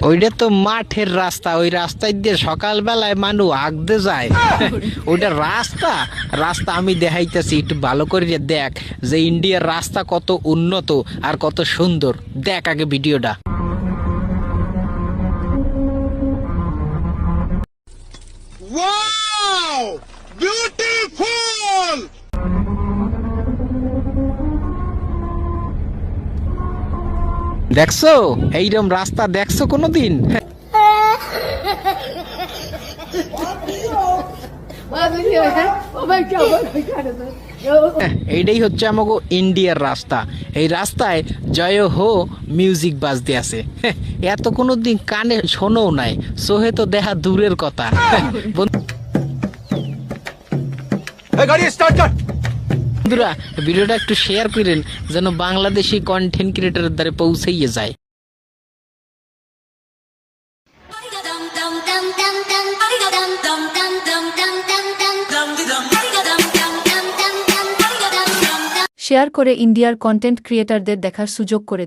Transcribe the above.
ওইটা তো মাঠের রাস্তা, ওই রাস্তায় দিয়ে সকালবেলায় মানুষ আগতে যায়। ওইটা রাস্তা রাস্তা আমি দেখাইতেছি, একটু ভালো করে দেখ যে ইন্ডিয়ার রাস্তা কত উন্নত আর কত সুন্দর। দেখ আগে ভিডিওটা। Wow! Beautiful! দেখছো এইরকম রাস্তা দেখছো কোনোদিন? এইটাই হচ্ছে আমাকে ইন্ডিয়ার রাস্তা। এই রাস্তায় জয় হো মিউজিক বাজতে আছে। এত কোনোদিন কানে শোনো নাই, সোহে তো দেখা দূরের কথা। বন্ধুরা ভিডিওটা একটু শেয়ার করেন যেন বাংলাদেশি কন্টেন্ট ক্রিয়েটরের দ্বারা পৌঁছাইয়ে যায়। শেয়ার করে ইন্ডিয়ার কন্টেন্ট ক্রিয়েটরদের দেখার সুযোগ করে